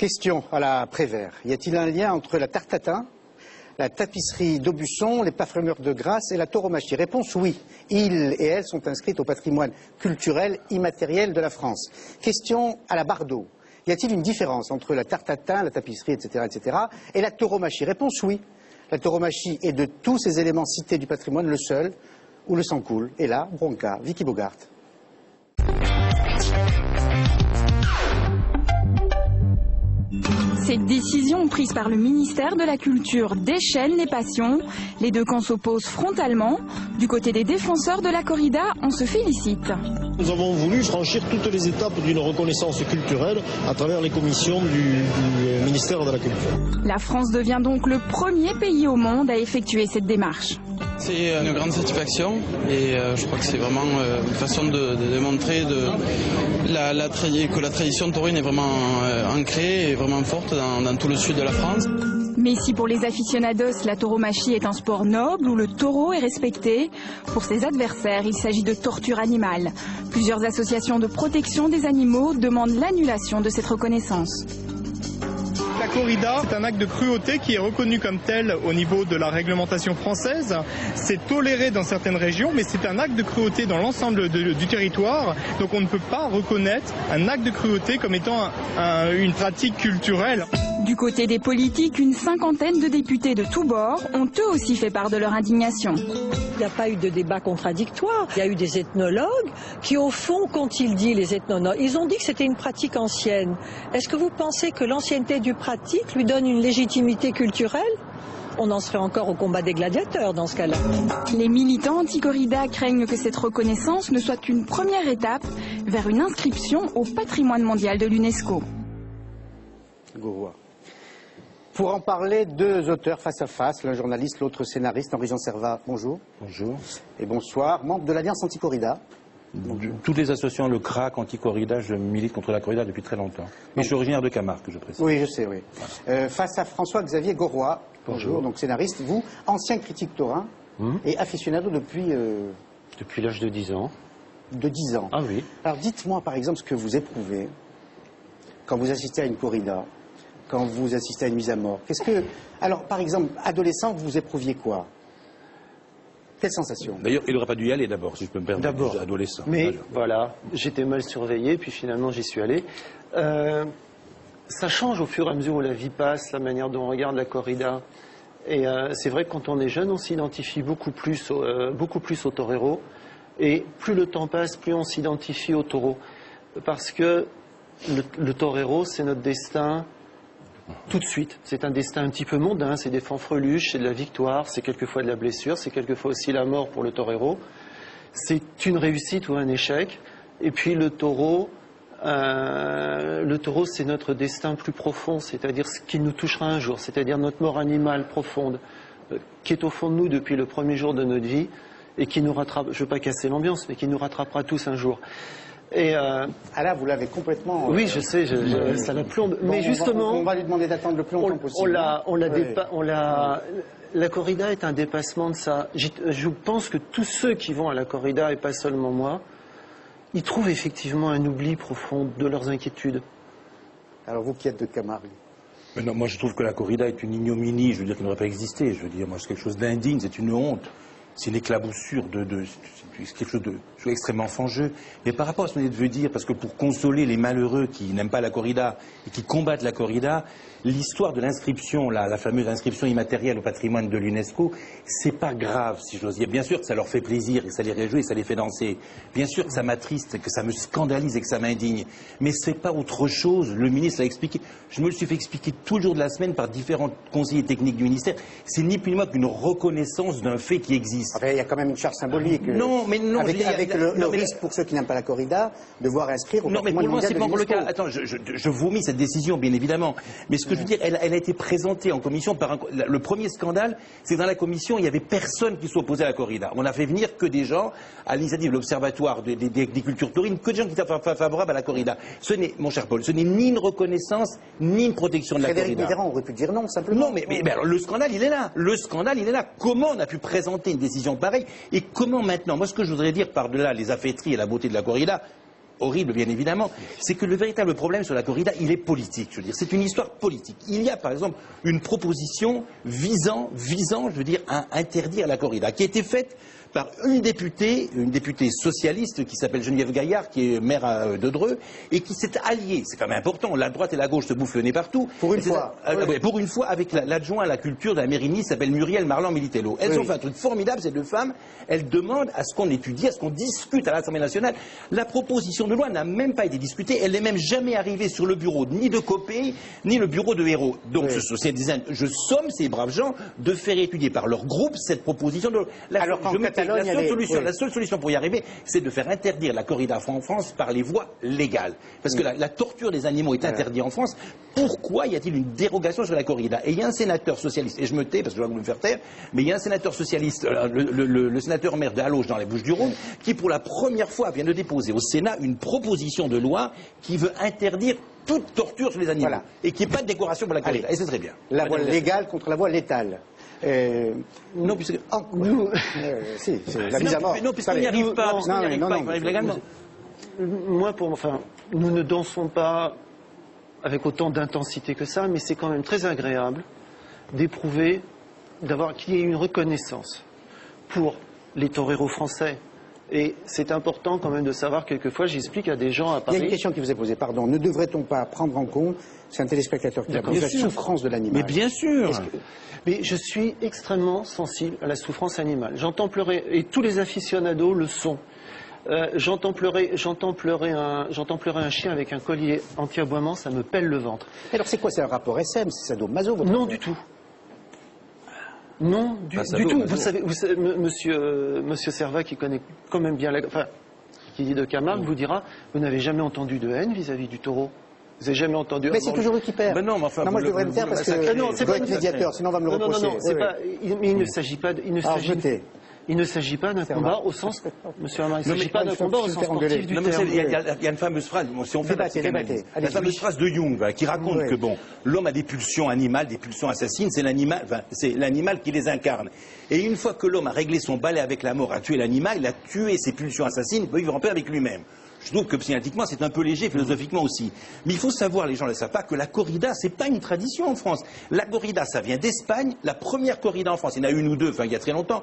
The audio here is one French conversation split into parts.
Question à la Prévert. Y a-t-il un lien entre la tarte tatin, la tapisserie d'Aubusson, les parfumeurs de Grasse et la tauromachie? Réponse oui. Ils et elles sont inscrites au patrimoine culturel immatériel de la France. Question à la Bardot. Y a-t-il une différence entre la tarte tatin, la tapisserie, etc., et la tauromachie? Réponse oui. La tauromachie est de tous ces éléments cités du patrimoine le seul où le sang coule. Et là, Bronca, Vicky Bogart. Cette décision prise par le ministère de la Culture déchaîne les passions. Les deux camps s'opposent frontalement. Du côté des défenseurs de la corrida, on se félicite. Nous avons voulu franchir toutes les étapes d'une reconnaissance culturelle à travers les commissions du ministère de la Culture. La France devient donc le premier pays au monde à effectuer cette démarche. C'est une grande satisfaction et je crois que c'est vraiment une façon de démontrer que la tradition taurine est vraiment ancrée et vraiment forte dans tout le sud de la France. Mais si pour les aficionados, la tauromachie est un sport noble où le taureau est respecté, pour ses adversaires, il s'agit de torture animale. Plusieurs associations de protection des animaux demandent l'annulation de cette reconnaissance. La corrida, c'est un acte de cruauté qui est reconnu comme tel au niveau de la réglementation française. C'est toléré dans certaines régions, mais c'est un acte de cruauté dans l'ensemble du territoire. Donc on ne peut pas reconnaître un acte de cruauté comme étant une pratique culturelle. Du côté des politiques, une cinquantaine de députés de tous bords ont eux aussi fait part de leur indignation. Il n'y a pas eu de débat contradictoire. Il y a eu des ethnologues qui, au fond, qu'ont-ils dit, les ethnologues? Ils ont dit que c'était une pratique ancienne. Est-ce que vous pensez que l'ancienneté du pratique lui donne une légitimité culturelle? On en serait encore au combat des gladiateurs dans ce cas-là. Les militants anti-corrida craignent que cette reconnaissance ne soit qu'une première étape vers une inscription au patrimoine mondial de l'UNESCO. Gaurois. Pour en parler, deux auteurs face à face, l'un journaliste, l'autre scénariste, Henri-Jean Servat, bonjour. Bonjour. Et bonsoir, membre de l'Alliance anti-corrida. Toutes les associations, le CRAC, anti-corrida, je milite contre la corrida depuis très longtemps. Mais je suis originaire de Camargue, je précise. Oui, je sais, oui. Face à François-Xavier Gaurois, bonjour, donc scénariste, vous, ancien critique taurin et aficionado depuis... Depuis l'âge de 10 ans. De 10 ans. Ah oui. Alors dites-moi par exemple ce que vous éprouvez quand vous assistez à une corrida, quand vous assistez à une mise à mort. Alors par exemple, adolescent, vous éprouviez quoi? Quelle sensation? D'ailleurs, il n'aurait pas dû y aller d'abord, si je peux me permettre. D'abord. Adolescent. Mais voilà, j'étais mal surveillé, puis finalement j'y suis allé. Ça change au fur et à mesure où la vie passe, la manière dont on regarde la corrida. Et c'est vrai que quand on est jeune, on s'identifie beaucoup plus au torero. Et plus le temps passe, plus on s'identifie au taureau. Parce que le torero, c'est notre destin tout de suite. C'est un destin un petit peu mondain, c'est des fanfreluches, c'est de la victoire, c'est quelquefois de la blessure, c'est quelquefois aussi la mort pour le torero. C'est une réussite ou un échec. Et puis le taureau, c'est notre destin plus profond, c'est-à-dire ce qui nous touchera un jour, c'est-à-dire notre mort animale profonde, qui est au fond de nous depuis le premier jour de notre vie, et qui nous rattrape, je ne veux pas casser l'ambiance, mais qui nous rattrapera tous un jour. Et Ah là, vous l'avez complètement... Oui, je sais, ça la plombe. Bon, mais justement... On va lui demander d'attendre le plus longtemps possible. La corrida est un dépassement de ça. Je pense que tous ceux qui vont à la corrida, et pas seulement moi, ils trouvent effectivement un oubli profond de leurs inquiétudes. Alors vous qui êtes de Camargue. Mais non, moi je trouve que la corrida est une ignominie, je veux dire, qui n'aurait pas existé. Je veux dire, moi c'est quelque chose d'indigne, c'est une honte. C'est une éclaboussure c'est quelque chose de extrêmement fangeux. Mais par rapport à ce que vous venez de dire, parce que pour consoler les malheureux qui n'aiment pas la corrida et qui combattent la corrida, l'histoire de l'inscription, la fameuse inscription immatérielle au patrimoine de l'UNESCO, c'est pas grave, si j'ose dire. Bien sûr que ça leur fait plaisir, et ça les réjouit, et ça les fait danser. Bien sûr que ça m'attriste, que ça me scandalise et que ça m'indigne. Mais c'est pas autre chose. Le ministre l'a expliqué. Je me le suis fait expliquer tout le jour de la semaine par différents conseillers techniques du ministère. C'est ni plus ni moins qu'une reconnaissance d'un fait qui existe. Enfin, il y a quand même une charge symbolique. Non, mais non. Avec le risque pour ceux qui n'aiment pas la corrida de voir inscrire au patrimoine mondial de l'UNESCO. Le cas. Attends, je vomis cette décision, bien évidemment. Mais ce que je veux dire, elle a été présentée en commission par le premier scandale, c'est que dans la commission, il n'y avait personne qui s'opposait à la corrida. On a fait venir que des gens, à l'initiative de l'Observatoire des cultures taurines, que des gens qui étaient favorables à la corrida. Mon cher Paul, ce n'est ni une reconnaissance, ni une protection de la corrida. Frédéric Mitterrand aurait pu dire non, simplement. Non, mais alors, le scandale, il est là. Le scandale, il est là. Comment on a pu présenter une décision pareille? Et comment maintenant? Moi, ce que je voudrais dire par-delà les affaîtries et la beauté de la corrida, horrible bien évidemment, c'est que le véritable problème sur la corrida, il est politique. Je veux dire, c'est une histoire politique. Il y a par exemple une proposition visant, je veux dire, à interdire la corrida, qui a été faite par une députée socialiste qui s'appelle Geneviève Gaillard, qui est maire de Dreux, et qui s'est alliée, c'est quand même important, la droite et la gauche se bouffent le nez partout. Pour une fois. Pour une fois, avec l'adjoint à la culture de la mairie de Nice, s'appelle Muriel Marlan-Militello. Elles ont fait un truc formidable, ces deux femmes, elles demandent à ce qu'on étudie, à ce qu'on discute à l'Assemblée nationale. La proposition de loi n'a même pas été discutée, elle n'est même jamais arrivée sur le bureau ni de Copé, ni le bureau de Hérault. Donc je somme ces braves gens de faire étudier par leur groupe cette proposition de loi. La seule solution pour y arriver, c'est de faire interdire la corrida en France par les voies légales. Parce que la torture des animaux est interdite en France. Pourquoi y a-t-il une dérogation sur la corrida? Et il y a un sénateur socialiste, et je me tais parce que je vais vous me faire taire, mais il y a un sénateur socialiste, le sénateur maire de Halloge dans les Bouches-du-Rhône, qui pour la première fois vient de déposer au Sénat une proposition de loi qui veut interdire toute torture sur les animaux. Voilà. Et qui n'est pas de décoration pour la corrida. Et c'est très bien. La voie légale contre la voie létale. Non, puisque... si, c'est la mise à mort. Non, puisqu'on n'y arrive pas, il arrive légalement. Moi, nous ne dansons pas avec autant d'intensité que ça, mais c'est quand même très agréable d'éprouver, qu'il y ait une reconnaissance pour les toreros français. Et c'est important quand même de savoir, quelquefois, j'explique à des gens à Paris... Il y a une question qui vous est posée, pardon. Ne devrait-on pas prendre en compte, c'est un téléspectateur qui a posé la souffrance de l'animal? Mais bien sûr. Mais je suis extrêmement sensible à la souffrance animale. J'entends pleurer, et tous les aficionados le sont. J'entends pleurer un chien avec un collier anti-aboiement, ça me pèle le ventre. Alors c'est quoi, c'est un rapport SM, c'est sadomaso? Non, du tout. Non, du tout. Vous savez, monsieur Servat, qui connaît quand même bien qui dit de Camargue, vous dira, vous n'avez jamais entendu de haine vis-à-vis du taureau. Vous n'avez jamais entendu... Mais c'est toujours eux qui perdent. Non, mais enfin, moi je devrais me taire parce que je dois être médiateur, sinon on va me le reprocher. Il ne s'agit pas... Il ne s'agit pas d'un combat au sens... Monsieur Hamar, il ne s'agit pas d'un combat au sens sportif du terme. Il y a une fameuse phrase, si on fait la fameuse phrase de Jung, qui raconte que l'homme a des pulsions animales, des pulsions assassines, c'est l'animal qui les incarne. Et une fois que l'homme a réglé son balai avec la mort, a tué l'animal, il a tué ses pulsions assassines, il peut vivre en paix avec lui-même. Je trouve que psychanalytiquement, c'est un peu léger, philosophiquement aussi. Mais il faut savoir, les gens ne le savent pas, que la corrida, c'est pas une tradition en France. La corrida, ça vient d'Espagne. La première corrida en France, il y en a une ou deux, il y a très longtemps,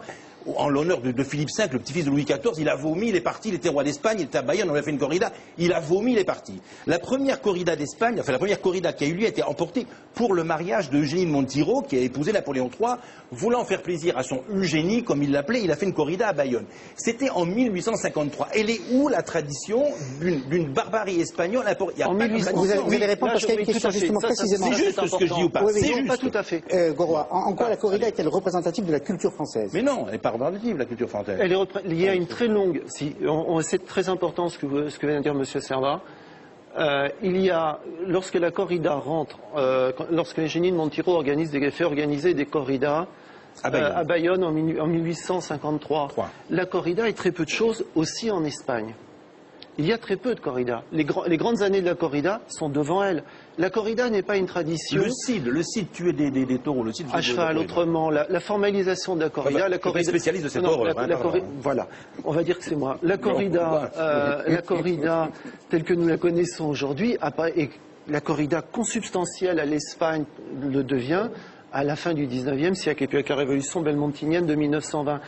en l'honneur de Philippe V, le petit-fils de Louis XIV, il a vomi, il est parti, il était roi d'Espagne, il était à Bayonne, on a fait une corrida, il a vomi, il est parti. La première corrida d'Espagne, la première corrida qui a eu lieu, a été emportée pour le mariage de Eugénie de Montijo, qui a épousé Napoléon III, voulant faire plaisir à son Eugénie, comme il l'appelait, il a fait une corrida à Bayonne. C'était en 1853. Elle est où la tradition d'une barbarie espagnole? Vous allez répondre parce qu'il y a une question justement précisément. C'est juste ce que je dis ou pas? C'est juste. Pas tout à fait. Gaurois, en quoi la corrida est-elle représentative de la culture française? Mais non, elle n'est pas représentative, la culture française. Il y a une très longue... C'est très important ce que vient de dire M. Servat. Lorsque la corrida rentre, lorsque Eugénie de Montijo fait organiser des corridas à Bayonne en 1853, la corrida est très peu de choses aussi en Espagne. Il y a très peu de corridas. Les grandes années de la corrida sont devant elle. La corrida n'est pas une tradition. Le Cid tuait des taureaux. Le Cid à cheval, autrement. La formalisation de la corrida. La corrida spécialiste de cette horreur. Voilà. On va dire que c'est moi. La corrida telle que nous la connaissons aujourd'hui, et la corrida consubstantielle à l'Espagne le devient à la fin du 19e siècle, et puis avec la révolution belmontinienne de 1920.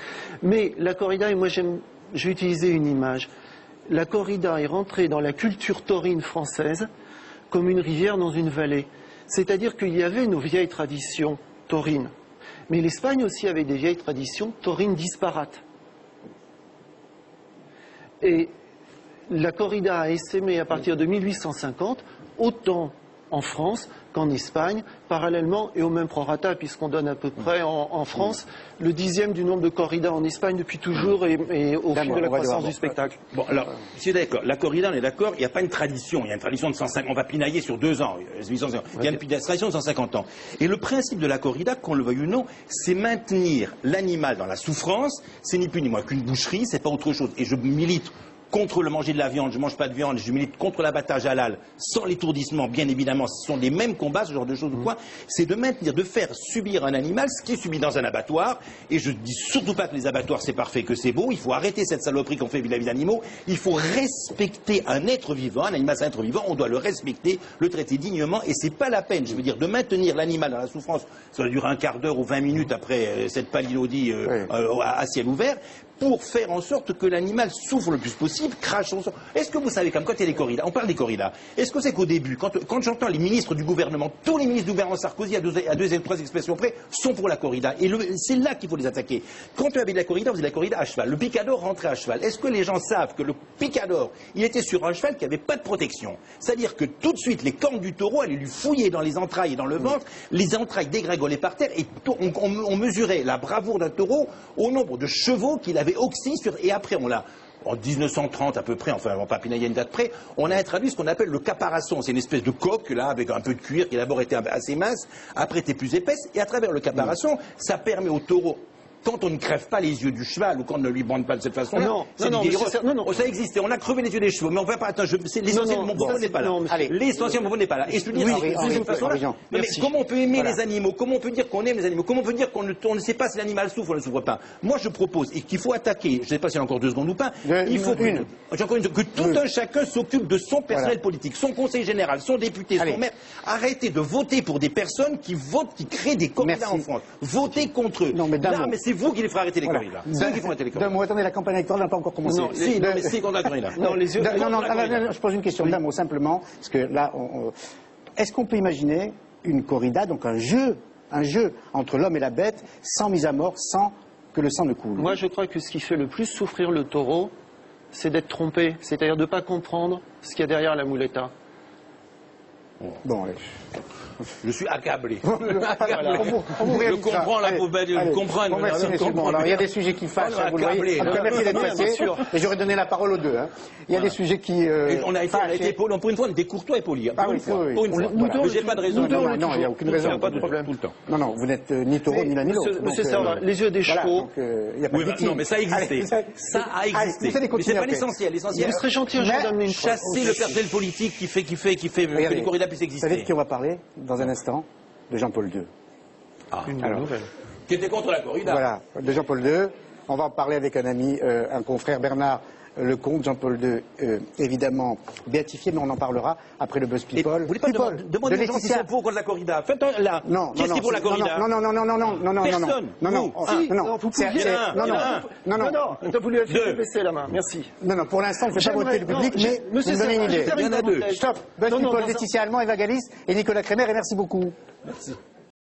Mais la corrida, et moi j'ai utilisé une image. La corrida est rentrée dans la culture taurine française comme une rivière dans une vallée. C'est-à-dire qu'il y avait nos vieilles traditions taurines. Mais l'Espagne aussi avait des vieilles traditions taurines disparates. Et la corrida a essaimé à partir de 1850, autant en France qu'en Espagne, parallèlement et au même prorata, puisqu'on donne à peu près en France le 10e du nombre de corridas en Espagne depuis toujours et au fil de la croissance du spectacle. Bon, alors, je suis d'accord. La corrida, on est d'accord, il n'y a pas une tradition. Il y a une tradition de 150 ans. On va pinailler sur 2 ans. Il y a une tradition de 150 ans. Et le principe de la corrida, qu'on le veuille ou non, c'est maintenir l'animal dans la souffrance. C'est ni plus ni moins qu'une boucherie, c'est pas autre chose. Et je milite contre le manger de la viande, je mange pas de viande, je milite contre l'abattage halal, sans l'étourdissement, bien évidemment, ce sont les mêmes combats, ce genre de choses ou quoi, c'est de maintenir, de faire subir un animal ce qui est subi dans un abattoir, et je dis surtout pas que les abattoirs c'est parfait, que c'est beau, il faut arrêter cette saloperie qu'on fait vis-à-vis d'animaux, il faut respecter un être vivant, un animal c'est un être vivant, on doit le respecter, le traiter dignement, et c'est pas la peine, je veux dire, de maintenir l'animal dans la souffrance, ça va durer un quart d'heure ou 20 minutes après cette palinodie à ciel ouvert, pour faire en sorte que l'animal souffre le plus possible, crache son sang. Est-ce que vous savez, comme quand il y a des corridas, on parle des corridas, est-ce que c'est qu'au début, quand j'entends les ministres du gouvernement, tous les ministres du gouvernement Sarkozy, à deux et trois expressions près, sont pour la corrida. Et c'est là qu'il faut les attaquer. Quand vous avez de la corrida, vous avez de la corrida à cheval. Le picador rentrait à cheval. Est-ce que les gens savent que le picador, il était sur un cheval qui n'avait pas de protection? C'est-à-dire que tout de suite, les cornes du taureau allaient lui fouiller dans les entrailles et dans le ventre, les entrailles dégringolaient par terre, et on mesurait la bravoure d'un taureau au nombre de chevaux qu'il avait oxy sur, et après on l'a, en 1930 à peu près, enfin on va pas pinailler une date près, on a introduit ce qu'on appelle le caparasson. C'est une espèce de coque là avec un peu de cuir qui d'abord était assez mince, après était plus épaisse, et à travers le caparasson, ça permet au taureau, quand on ne crève pas les yeux du cheval ou qu'on ne lui bande pas de cette façon-là, ça existait. On a crevé les yeux des chevaux, mais on va pas. Attends, l'essentiel de mon propos n'est pas là. L'essentiel de mon propos n'est pas là. Et je te dis, de cette façon-là. Mais comment on peut aimer les animaux? Comment on peut dire qu'on aime les animaux? Comment on peut dire qu'on ne sait pas si l'animal souffre ou ne souffre pas? Moi, je propose et qu'il faut attaquer. Je ne sais pas s'il y a encore 2 secondes ou pas. Il faut que tout un chacun s'occupe de son personnel politique, son conseil général, son député, son maire. Arrêtez de voter pour des personnes qui votent, qui créent des corridas en France. Votez contre eux. C'est vous qui les ferez arrêter les corridas. C'est eux qui font arrêter les corridas. Attendez, la campagne électorale n'a pas encore commencé. C'est contre la corrida. Je pose une question d'un mot simplement, parce que là, est-ce qu'on peut imaginer une corrida, donc un jeu entre l'homme et la bête, sans mise à mort, sans que le sang ne coule? Moi, je crois que ce qui fait le plus souffrir le taureau, c'est d'être trompé, c'est-à-dire de ne pas comprendre ce qu'il y a derrière la muleta. Bon, allez. Je suis accablé. Je comprends la pauvre bête, je comprends. Alors, il y a des sujets qui fâchent, vous le voyez. Merci d'être passé. Et j'aurais donné la parole aux deux. Il y a des sujets qui. On a été poli. Pour une fois, on était courtois et polis. Pour une fois. J'ai pas de raison. Non, il n'y a aucune raison. Pas de problème tout le temps. Non, vous n'êtes ni taureau ni l'un ni l'autre. Monsieur Servat, les yeux des chevaux. Il n'y a pas de victime. Non, mais ça a existé. Ça a existé. Mais c'est pas l'essentiel. Vous serez gentil un jour d'amener une fois. Chasser le personnel politique qui fait que les corridas puissent exister. Vous savez de qui on va parler dans un instant? De Jean-Paul II. Une nouvelle. Qui était contre la corrida. Voilà, de Jean-Paul II. On va en parler avec un ami, un confrère, Bernard Lecomte. Jean-Paul II, évidemment, béatifié, mais on en parlera après le Buzz People. Vous voulez pas demander aux gens qui sont pour ou contre la corrida? Faites un là. Non, qui est-ce qui est pour la corrida? Non. Personne. Non. Vous lui avez baissé la main. Merci. Non, pour l'instant, on ne fait pas voter le public, mais vous me donnez une idée. Il y en a 2. Stop. Buzz People, Laetitia Allemand, Eva Galis et Nicolas Crémer, et merci beaucoup. Merci.